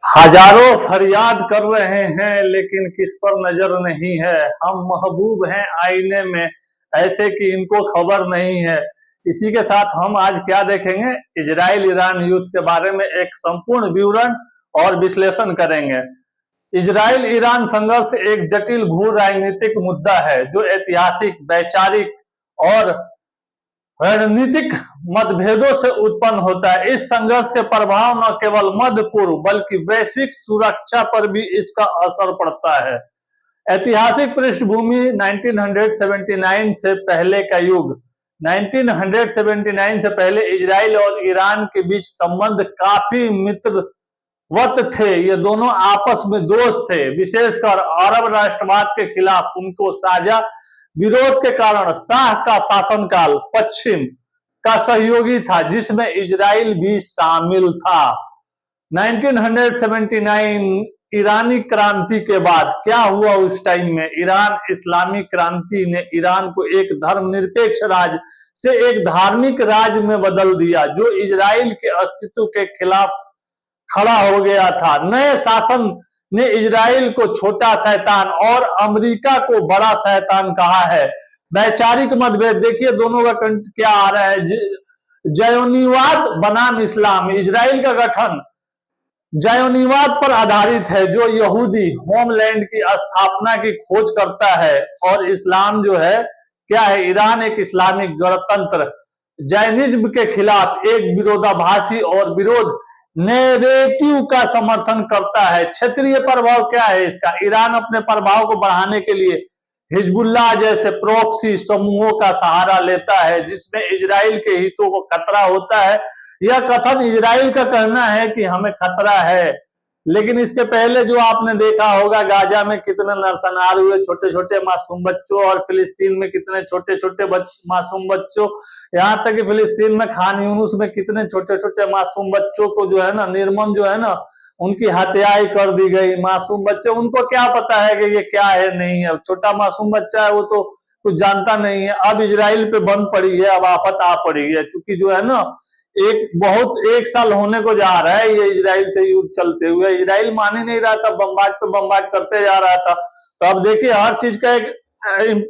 हजारों फरियाद कर रहे हैं लेकिन किस पर नजर नहीं है। हम महबूब हैं आईने में ऐसे कि इनको खबर नहीं है। इसी के साथ हम आज क्या देखेंगे, इजराइल ईरान युद्ध के बारे में एक संपूर्ण विवरण और विश्लेषण करेंगे। इजराइल ईरान संघर्ष एक जटिल भू राजनीतिक मुद्दा है जो ऐतिहासिक, वैचारिक और रणनीतिक मतभेदों से उत्पन्न होता है। इस संघर्ष के प्रभाव न केवल मध्य पूर्व बल्कि वैश्विक सुरक्षा पर भी इसका असर पड़ता है। ऐतिहासिक पृष्ठभूमि 1979 से पहले का युग। 1979 से पहले इजराइल और ईरान के बीच संबंध काफी मित्रवत थे। ये दोनों आपस में दोस्त थे, विशेषकर अरब राष्ट्रवाद के खिलाफ उनको साझा विरोध के कारण शाह का शासनकाल पश्चिम का सहयोगी था, जिसमें इजराइल भी शामिल था। 1979 ईरानी क्रांति के बाद क्या हुआ उस टाइम में? ईरान इस्लामी क्रांति ने ईरान को एक धर्मनिरपेक्ष राज्य से एक धार्मिक राज्य में बदल दिया, जो इजराइल के अस्तित्व के खिलाफ खड़ा हो गया था। नए शासन ने इजराइल को छोटा शैतान और अमेरिका को बड़ा शैतान कहा है। वैचारिक मतभेद देखिए, दोनों का क्या आ रहा है। जयोनीवाद बनाम इस्लाम। इजराइल का गठन जयोनीवाद पर आधारित है, जो यहूदी होमलैंड की स्थापना की खोज करता है, और इस्लाम जो है क्या है, ईरान एक इस्लामिक गणतंत्र जैनिज्म के खिलाफ एक विरोधाभासी और विरोध नैरेटिव का समर्थन करता है। क्षेत्रीय प्रभाव क्या है इसका? ईरान अपने प्रभाव को बढ़ाने के लिए हिजबुल्लाह जैसे प्रॉक्सी समूहों का सहारा लेता है, जिसमें इजराइल के हितों को खतरा होता है। यह कथन इजराइल का कहना है कि हमें खतरा है, लेकिन इसके पहले जो आपने देखा होगा, गाजा में कितने नरसंहार हुए छोटे छोटे मासूम बच्चों, और फिलिस्तीन में कितने छोटे छोटे मासूम बच्चों, यहाँ तक कि फिलिस्तीन में खान यूनुस में कितने छोटे छोटे मासूम बच्चों को जो है ना, निर्मम जो है ना, उनकी हत्याएं कर दी गई। मासूम बच्चे, उनको क्या पता है कि ये क्या है नहीं है। छोटा मासूम बच्चा है, वो तो कुछ जानता नहीं है। अब इजराइल पे बंद पड़ी है, अब आफत आ पड़ी है, क्योंकि जो है ना, एक साल होने को जा रहा है ये इजराइल से युद्ध चलते हुए। इजराइल मान ही नहीं रहा था, बम्बार्ड पे बम्बार्ड करते जा रहा था। तो अब देखिए, हर चीज का एक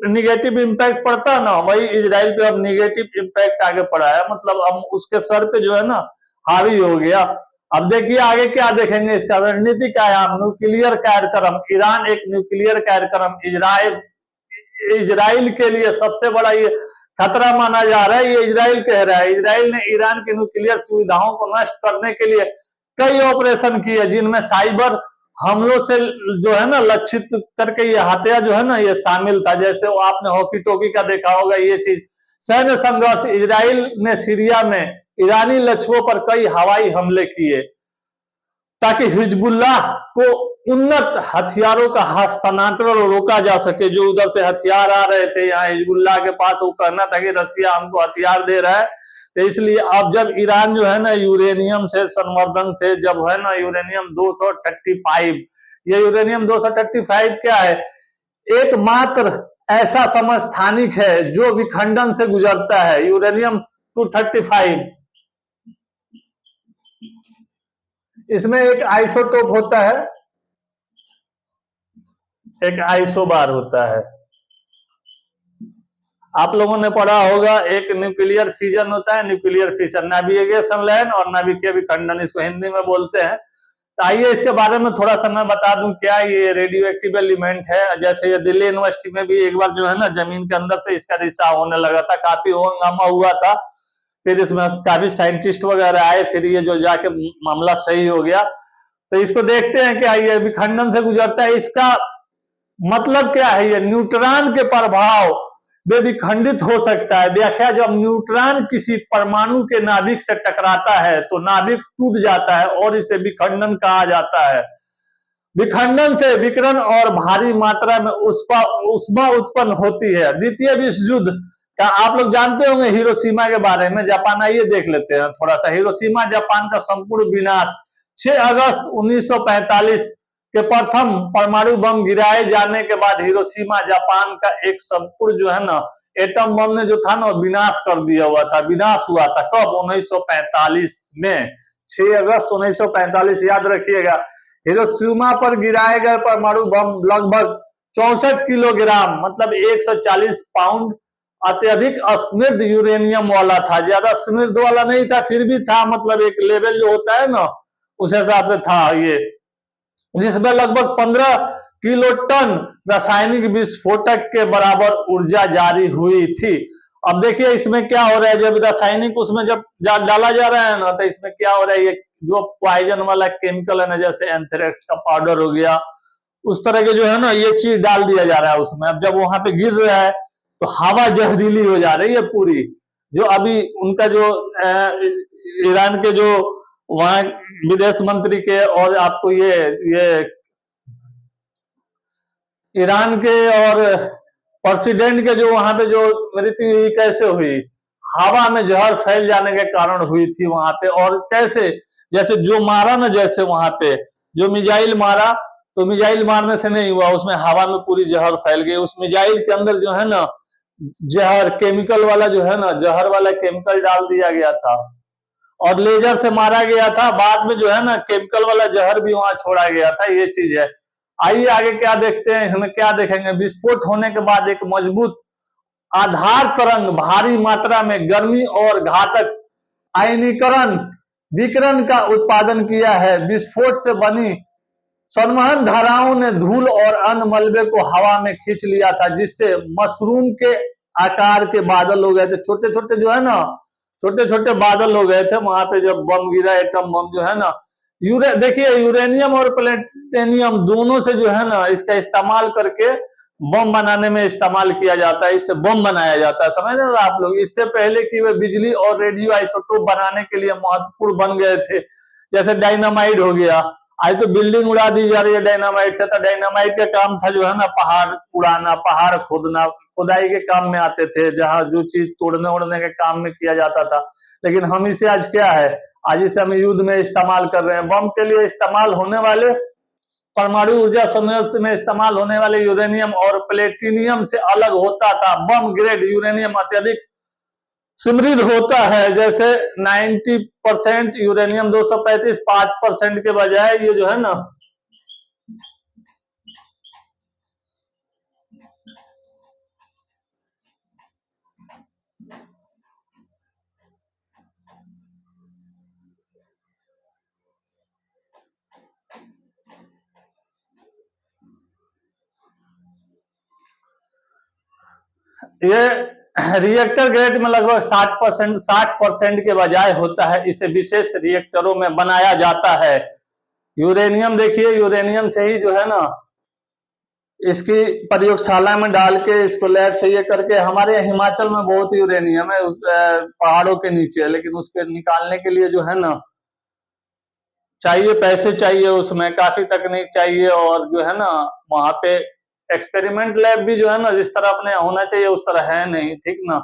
निगेटिव इम्पैक्ट पड़ता है ना, वही इजराइल पे अब निगेटिव इम्पैक्ट आगे पड़ा है। मतलब अब उसके सर पे जो है ना हावी हो गया। अब देखिए आगे क्या देखेंगे, इसका रणनीतिक आयाम, न्यूक्लियर कार्यक्रम। ईरान एक न्यूक्लियर कार्यक्रम इजराइल के लिए सबसे बड़ा ये खतरा माना जा रहा है। ये इजराइल कह रहा है। इजराइल ने ईरान की न्यूक्लियर सुविधाओं को नष्ट करने के लिए कई ऑपरेशन किए, जिनमें साइबर हमलों से जो है ना लक्षित करके ये हत्या जो है ना, ये शामिल था। जैसे वो आपने हॉकी टॉकी का देखा होगा ये चीज। सैन्य संघर्ष। इजराइल ने सीरिया में ईरानी लक्ष्यों पर कई हवाई हमले किए, ताकि हिजबुल्लाह को उन्नत हथियारों का हस्तांतरण रोका जा सके। जो उधर से हथियार आ रहे थे यहाँ हिजबुल्लाह के पास, वो कहना था कि रसिया हमको हथियार दे रहा है। तो इसलिए अब जब ईरान जो है ना यूरेनियम से संवर्धन से, जब है ना यूरेनियम 235, ये यूरेनियम 235 क्या है? एकमात्र ऐसा समस्थानिक है जो विखंडन से गुजरता है। यूरेनियम 235, इसमें एक आइसोटोप होता है, एक आइसोबार होता है। आप लोगों ने पढ़ा होगा, एक न्यूक्लियर फिजन होता है, न्यूक्लियर फिशन, नेविगेशन लाइन और नाभिकीय विखंडन, इसको हिंदी में बोलते हैं। तो आइए इसके बारे में थोड़ा सा मैं बता दूं, क्या ये रेडियो एक्टिव एलिमेंट है। जैसे ये दिल्ली यूनिवर्सिटी में भी एक बार जो है ना जमीन के अंदर से इसका रिसाव होने लगा था, काफी हंगामा हुआ था। फिर इसमें काफी साइंटिस्ट वगैरह आए, फिर ये जो जाके मामला सही हो गया। तो इसको देखते हैं क्या ये विखंडन से गुजरता है। इसका मतलब क्या है? ये न्यूट्रॉन के प्रभाव वे विखंडित हो सकता है। व्याख्या, जब न्यूट्रॉन किसी परमाणु के नाभिक से टकराता है तो नाभिक टूट जाता है और इसे विखंडन कहा जाता है। विखंडन से विकिरण और भारी मात्रा में उष्मा उत्पन्न होती है। द्वितीय विश्व युद्ध का आप लोग जानते होंगे हिरोशिमा के बारे में। जापान, आइए देख लेते हैं थोड़ा सा। हिरोशिमा जापान का संपूर्ण विनाश 6 अगस्त 1945 के प्रथम परमाणु बम गिराए जाने के बाद हिरोशिमा जापान का एक संपूर्ण जो है ना एटम बम ने जो था ना विनाश कर दिया हुआ था। विनाश हुआ था कब? 1945 में, 6 अगस्त 1945, याद रखिएगा। हिरोशिमा पर गिराए गए परमाणु बम लगभग 64 किलोग्राम मतलब 140 पाउंड अत्यधिक समृद्ध यूरेनियम वाला था। ज्यादा समृद्ध वाला नहीं था, फिर भी था, मतलब एक लेवल जो होता है ना उस हिसाब से था ये, जिसमें लगभग 15 किलोटन रासायनिक विस्फोटक के बराबर ऊर्जा जारी हुई थी। अब देखिए इसमें क्या हो रहा है, जब रासायनिक उसमें जब डाला जा रहा है ना, तो इसमें क्या हो रहा है, ये जो पॉइजन वाला केमिकल है ना, जैसे एंथ्रेक्स का पाउडर हो गया, उस तरह के जो है ना ये चीज डाल दिया जा रहा है उसमें। अब जब वहां पे गिर रहा है तो हवा जहरीली हो जा रही है पूरी। जो अभी उनका जो ईरान के जो वहां विदेश मंत्री के, और आपको ये ईरान के और प्रेसिडेंट के जो वहां पे जो मृत्यु हुई, कैसे हुई, हवा में जहर फैल जाने के कारण हुई थी वहां पे। और कैसे, जैसे जो मारा ना, जैसे वहां पे जो मिसाइल मारा, तो मिसाइल मारने से नहीं हुआ, उसमें हवा में पूरी जहर फैल गई। उस मिसाइल के अंदर जो है ना जहर केमिकल वाला जो है ना, जहर वाला केमिकल डाल दिया गया था, और लेजर से मारा गया था। बाद में जो है ना केमिकल वाला जहर भी वहां छोड़ा गया था, ये चीज है। आइए आगे क्या देखते हैं, इसमें क्या देखेंगे। विस्फोट होने के बाद एक मजबूत आधार तरंग भारी मात्रा में गर्मी और घातक आयनीकरण विकिरण का उत्पादन किया है। विस्फोट से बनी संवहन धाराओं ने धूल और अन्य मलबे को हवा में खींच लिया था, जिससे मशरूम के आकार के बादल हो गए थे। छोटे छोटे जो है ना, छोटे छोटे बादल हो गए थे वहां पे जब बम गिरा, एटम बम जो है ना। देखिए यूरेनियम और प्लेटिनियम दोनों से जो है ना इसका इस्तेमाल करके बम बनाने में इस्तेमाल किया जाता है, इससे बम बनाया जाता है, समझ रहे हो आप लोग। इससे पहले कि वे बिजली और रेडियो आइसोटोप बनाने के लिए महत्वपूर्ण बन गए थे, जैसे डायनामाइट हो गया। आज तो बिल्डिंग उड़ा दी जा रही है डायनामाइट से, तो डायनामाइट का काम था जो है ना पहाड़ उड़ाना, पहाड़ खोदना, खुदाई के काम में आते थे, जहां जो चीज तोड़ने उड़ने के काम में किया जाता था। लेकिन हम इसे आज क्या है, आज इसे हम युद्ध में इस्तेमाल कर रहे हैं। बम के लिए इस्तेमाल होने वाले, परमाणु ऊर्जा संयंत्र में इस्तेमाल होने वाले यूरेनियम और प्लेटिनियम से अलग होता था। बम ग्रेड यूरेनियम अत्यधिक समृद्ध होता है, जैसे 90% यूरेनियम 235 5% के बजाय ये जो है ना ये रिएक्टर ग्रेड में लगभग 60% के बजाय होता है। इसे विशेष रिएक्टरों में बनाया जाता है। यूरेनियम देखिए, यूरेनियम से ही जो है ना इसकी प्रयोगशाला में डाल के इसको लैब से ये करके, हमारे हिमाचल में बहुत यूरेनियम है उस पहाड़ों के नीचे, लेकिन उसके निकालने के लिए जो है ना चाहिए, पैसे चाहिए, उसमें काफी तकनीक चाहिए, और जो है ना वहां पे एक्सपेरिमेंट लैब भी जो है ना जिस तरह अपने होना चाहिए उस तरह है नहीं, ठीक ना।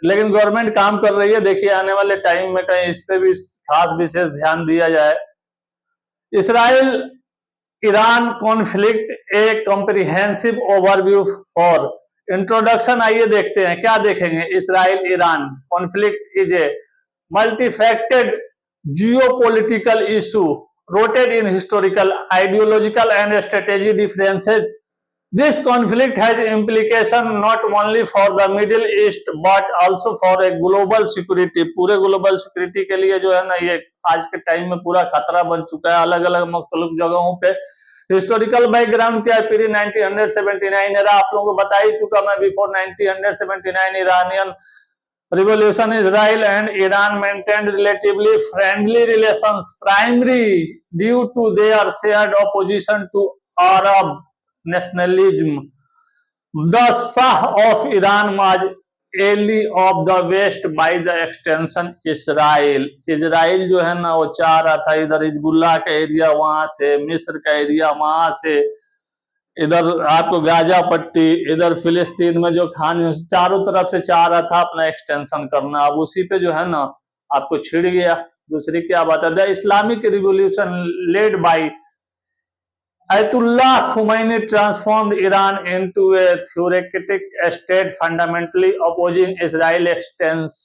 लेकिन गवर्नमेंट काम कर रही है, देखिए आने वाले टाइम में कहीं इस पे भी खास विशेष ध्यान दिया जाए। Israel Iran conflict a comprehensive overview for introduction. आइए देखते हैं क्या देखेंगे। Israel Iran conflict is a multifaceted geopolitical issue rooted in historical, ideological and strategy differences. This conflict has implication not only for the Middle East but also for a global security. पूरे global security के लिए जो है ना ये आज के time में पूरा खतरा बन चुका है अलग अलग मुख्तलिफ जगहों पे। हिस्टोरिकल बैकग्राउंड क्या है, प्री 1979 एरा आप लोगों को बता ही चुका मैं। Before 1979 Iranian revolution, Israel and Iran maintained relatively friendly relations, primarily due to their shared opposition to Arab nationalism. The Shah of Iran was ally of the West by the extension Israel. Israel जो है ना वो चाह रहा था इधर Hezbollah का area वहां से, मिस्र का एरिया वहां से, इधर आपको गाजा पट्टी, इधर फिलिस्तीन में जो खान, चारों तरफ से चाह रहा था अपना एक्सटेंशन करना। अब उसी पे जो है ना आपको छिड़ गया। दूसरी क्या बात है, the Islamic revolution led by Ayatollah Khomeini transformed Iran into a theocratic state fundamentally opposing Israel extents।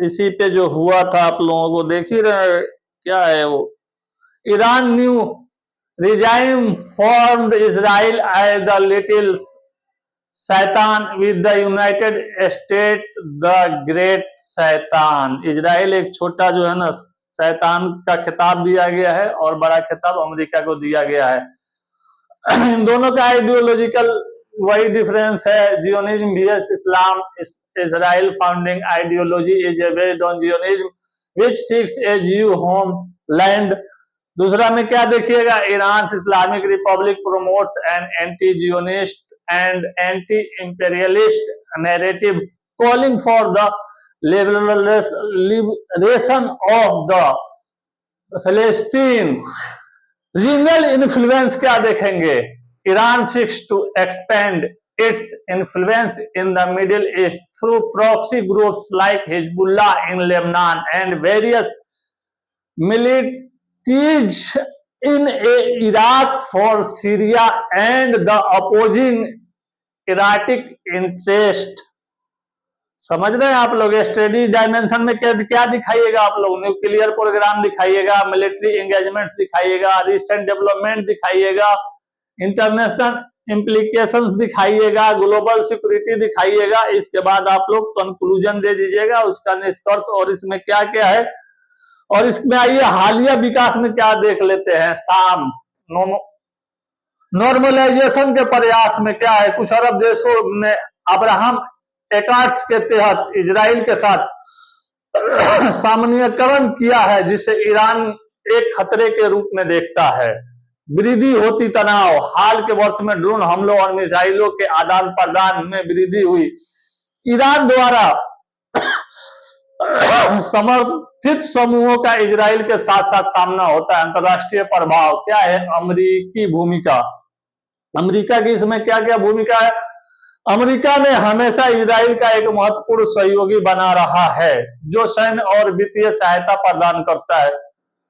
इसी पे जो हुआ था आप लोगों को देख ही रहे क्या है वो। Iran new regime formed Israel as the little शैतान with the United States the great शैतान। इजराइल एक छोटा जो है ना शैतान का खिताब दिया गया है और बड़ा खिताब अमेरिका को दिया गया है। इन दोनों का आइडियोलॉजिकल वही डिफरेंस है, Zionism vs Islam. Israel founding ideology is based on Zionism which seeks a Jew home land. दूसरा में क्या देखिएगा, Iran Islamic republic promotes an anti Zionist and anti imperialist narrative calling for the liberation of the Palestine. Regional influence क्या देखेंगे, Iran seeks to expand its influence in the Middle East through proxy groups like Hezbollah in Lebanon and various militias in Iraq for Syria and the opposing Iraqi interest। समझ रहे हैं आप लोग, study dimension में क्या दिखाइएगा आप लोग, न्यूक्लियर प्रोग्राम दिखाइएगा, मिलिट्री एंगेजमेंट्स दिखाइएगा, रिसेंट डेवलपमेंट दिखाइएगा, इंटरनेशनल इम्प्लीकेशंस दिखाइएगा, ग्लोबल सिक्योरिटी दिखाइएगा। इसके बाद आप लोग कंक्लूजन दे दीजिएगा उसका निष्कर्ष, और इसमें क्या क्या है। और इसमें आइए हालिया विकास में क्या देख लेते हैं। शाम नॉर्मलाइजेशन के प्रयास में क्या है, कुछ अरब देशों ने अब्राहम एकॉर्ड्स के तहत इजराइल के साथ सामान्यकरण किया है, जिसे ईरान एक खतरे के रूप में देखता है। वृद्धि होती तनाव, हाल के वर्ष में ड्रोन हमलों और मिसाइलों के आदान प्रदान में वृद्धि हुई। ईरान द्वारा समर्थित समूहों का इजराइल के साथ साथ सामना होता है। अंतरराष्ट्रीय प्रभाव क्या है, अमेरिकी भूमिका। अमेरिका की इसमें क्या क्या भूमिका है, अमेरिका ने हमेशा इजराइल का एक महत्वपूर्ण सहयोगी बना रहा है, जो सैन्य और वित्तीय सहायता प्रदान करता है।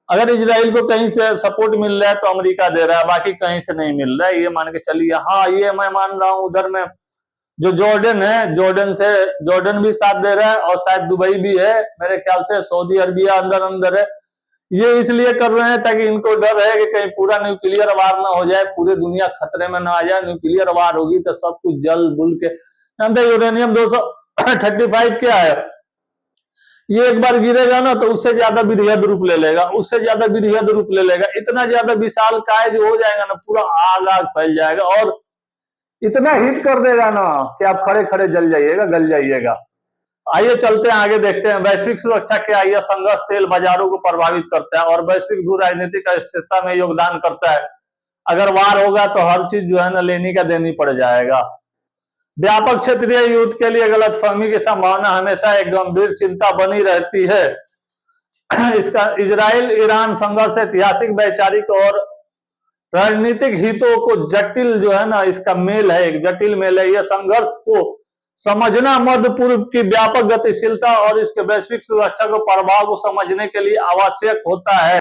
अगर इजराइल को कहीं से सपोर्ट मिल रहा है तो अमेरिका दे रहा है, बाकी कहीं से नहीं मिल रहा है, ये मान के चलिए। हाँ, ये मैं मान रहा हूं, उधर में जो जॉर्डन है, जॉर्डन भी साथ दे रहा है, और शायद दुबई भी है, मेरे ख्याल से सऊदी अरबिया अंदर है। ये इसलिए कर रहे हैं ताकि इनको डर है कि कहीं पूरा न्यूक्लियर वार ना हो जाए, पूरी दुनिया खतरे में ना आ जाए। न्यूक्लियर वार होगी तो सब कुछ जल बुल के। यूरेनियम 235 क्या है, ये एक बार गिरेगा ना तो उससे ज्यादा विधेयक रूप ले लेगा, उससे ज्यादा विधेयक रूप ले लेगा, इतना ज्यादा विशाल काय जो हो जाएगा ना, पूरा आग फैल जाएगा और इतना हिट कर देगा ना कि आप खड़े खड़े जल जाइएगा, गल जाइएगा। आइए चलते हैं आगे, देखते हैं। वैश्विक सुरक्षा क्या है, संघर्ष तेल बाजारों को प्रभावित करता है और वैश्विक भू राजनीतिक स्थिरता में योगदान करता है। अगर वार होगा तो हर चीज जो है ना लेनी का देनी पड़ जाएगा। व्यापक क्षेत्रीय युद्ध के लिए गलतफहमी की संभावना हमेशा एक गंभीर चिंता बनी रहती है। इसका इजराइल ईरान संघर्ष ऐतिहासिक, वैचारिक और राजनीतिक हितों को जटिल जो है ना, इसका मेल है, एक जटिल मेल है। यह संघर्ष को समझना मध्य पूर्व की व्यापक गतिशीलता और इसके वैश्विक सुरक्षा को प्रभाव को समझने के लिए आवश्यक होता है।